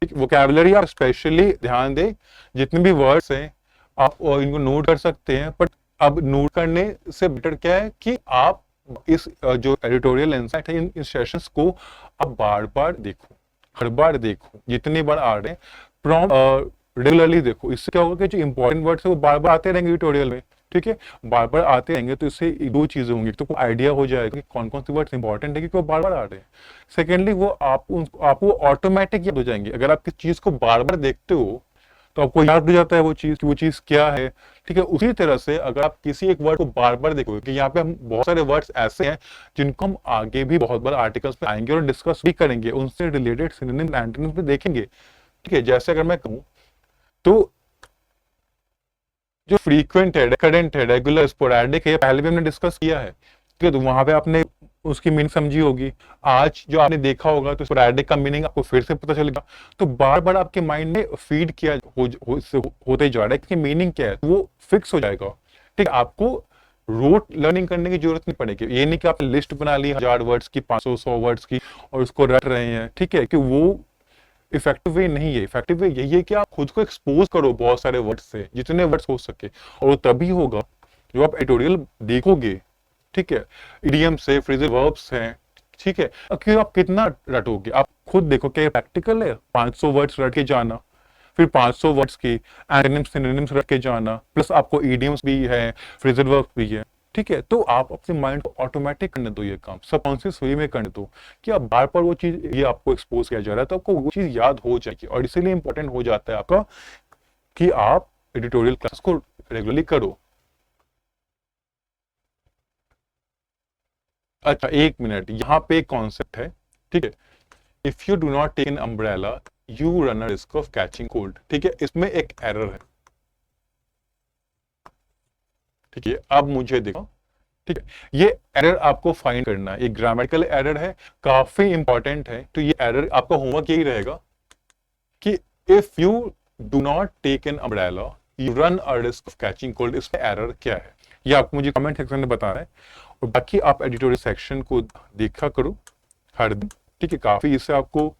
वोकैबुलरी आप स्पेशली ध्यान दें, जितने भी वर्ड्स हैं आप इनको नोट कर सकते हैं, बट अब नोट करने से बेटर क्या है कि आप इस जो एडिटोरियल इंसाइट है इन सेशंस को आप बार बार देखो, हर बार देखो, जितनी बार आ रहे हैं प्रॉम्प्ट रेगुलरली देखो। इससे क्या होगा कि जो इंपॉर्टेंट वर्ड्स है वो बार बार आते रहेंगे एडिटोरियल में। ठीक है, बार बार आते रहेंगे तो इससे दो चीजें होंगी, तो आइडिया हो जाएगा कि कौन कौन सी वर्ड्स इंपॉर्टेंट है क्योंकि वो बार बार आ रहे हैं। सेकेंडली वो आपको ऑटोमेटिक याद हो जाएंगे, अगर आप किस चीज को बार बार देखते हो तो आपको याद हो जाता है वो चीज क्या है। ठीक है, उसी तरह से अगर आप किसी एक वर्ड को बार बार देखोगे, कि यहाँ पे हम बहुत सारे वर्ड्स ऐसे हैं जिनको हम आगे भी बहुत बार आर्टिकल्स में आएंगे और डिस्कस भी करेंगे, उनसे रिलेटेड सिनोनिम एंटोनिम्स भी देखेंगे। ठीक है, जैसे अगर मैं कहूं तो जो फ्रीक्वेंट है, रिकरेंट है, रेगुलर, स्पोरैडिक है, पहले भी हमने डिस्कस किया है। ठीक है, तो वहां पे आपने उसकी मीनिंग समझी होगी। आज जो आपने देखा होगा तो स्पोरैडिक का मीनिंग आपको फिर से पता चलेगा। तो बार बार आपके माइंड में फीड किया होते जा रहा है कि मीनिंग क्या है, वो फिक्स हो जाएगा। ठीक है, आपको रोट लर्निंग करने की जरूरत नहीं पड़ेगी। ये नहीं कि आप लिस्ट बना ली 1000 वर्ड्स की, 500 वर्ड्स की और उसको रट रहे हैं। ठीक है, कि वो इफेक्टिव वे नहीं है। इफेक्टिव वे यही है कि आप खुद को एक्सपोज करो बहुत सारे वर्ड्स से, जितने वर्ड्स हो सके, और वो तभी होगा जो आप एडिटोरियल देखोगे। ठीक है, इडियम से, फ्रेजल वर्ब्स हैं। ठीक है, क्यों आप कितना रटोगे, आप खुद देखो क्या प्रैक्टिकल है 500 वर्ड्स रट के जाना, फिर 500 वर्ड्स की एंटोनिम्स सिनोनिम्स रट के जाना, प्लस आपको इडियम्स भी है, फ्रेजल वर्ब्स भी है। ठीक है, तो आप अपने माइंड को ऑटोमेटिक करने दो, ये काम सबकॉन्शियस वे में करने दो कि आप बार बार वो चीज, ये आपको एक्सपोज किया जा रहा है तो आपको वो चीज याद हो जाएगी, और इसीलिए इंपॉर्टेंट हो जाता है आपका कि आप एडिटोरियल क्लास को रेगुलरली करो। अच्छा, 1 मिनट, यहाँ पे एक कॉन्सेप्ट है। ठीक है, if you do not take an umbrella you run a risk of catching cold. ठीक है, इसमें एक एरर है। ठीक है, अब मुझे देखो। ठीक है, ये एरर आपको फाइंड करना है, ये ग्रामेटिकल एरर है, काफी इंपॉर्टेंट है। तो ये एरर आपका होमवर्क यही रहेगा कि if you do not take an umbrella you run a risk of catching cold. इसका एरर क्या है ये आपको मुझे कमेंट सेक्शन में बताना है, और बाकी आप एडिटोरियल सेक्शन को देखा करो हर दिन। ठीक है, काफी इससे आपको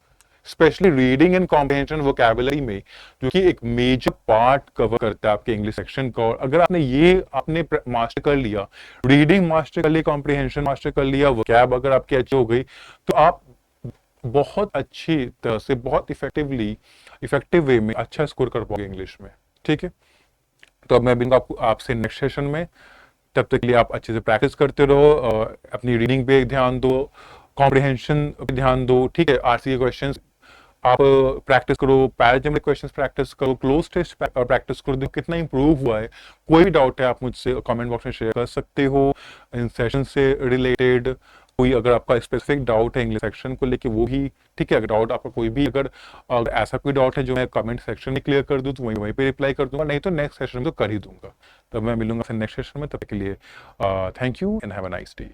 specially reading and comprehension vocabulary में, जो कि एक मेजर पार्ट कवर करता है आपके इंग्लिश सेक्शन का, और अगर आपने मास्टर कर लिया, रीडिंग मास्टर कर लिया, कॉम्प्रिहेंशन मास्टर कर लिया, वोकैब अगर आपकी अच्छी हो गई, तो आप बहुत अच्छी तरह से, बहुत इफेक्टिव वे में अच्छा स्कोर कर पाओगे इंग्लिश में। ठीक है, तो अब मैं मिलूंगा आपसे नेक्स्ट सेशन में। तब तक के लिए आप अच्छे से प्रैक्टिस करते रहो, अपनी रीडिंग पे ध्यान दो, कॉम्प्रिहेंशन पे ध्यान दो। ठीक है, आरसीए क्वेश्चंस आप प्रैक्टिस करो, पैराजमेटिक क्वेश्चंस प्रैक्टिस करो, क्लोज टेस्ट प्रैक्टिस करो, देखो कितना इंप्रूव हुआ है। कोई भी डाउट है आप मुझसे कमेंट बॉक्स में शेयर कर सकते हो इन सेशन से रिलेटेड। कोई अगर आपका स्पेसिफिक डाउट है इंग्लिश सेक्शन को लेके वो भी ठीक है। अगर डाउट आपका कोई भी अगर ऐसा कोई डाउट है जो मैं कमेंट सेक्शन में क्लियर कर दूं तो वहीं पे रिप्लाई कर दूंगा, नहीं तो नेक्स्ट सेशन में तो कर ही दूंगा। तब मैं मिलूंगा फिर नेक्स्ट सेशन में, तब तक के लिए thank you and have a nice day.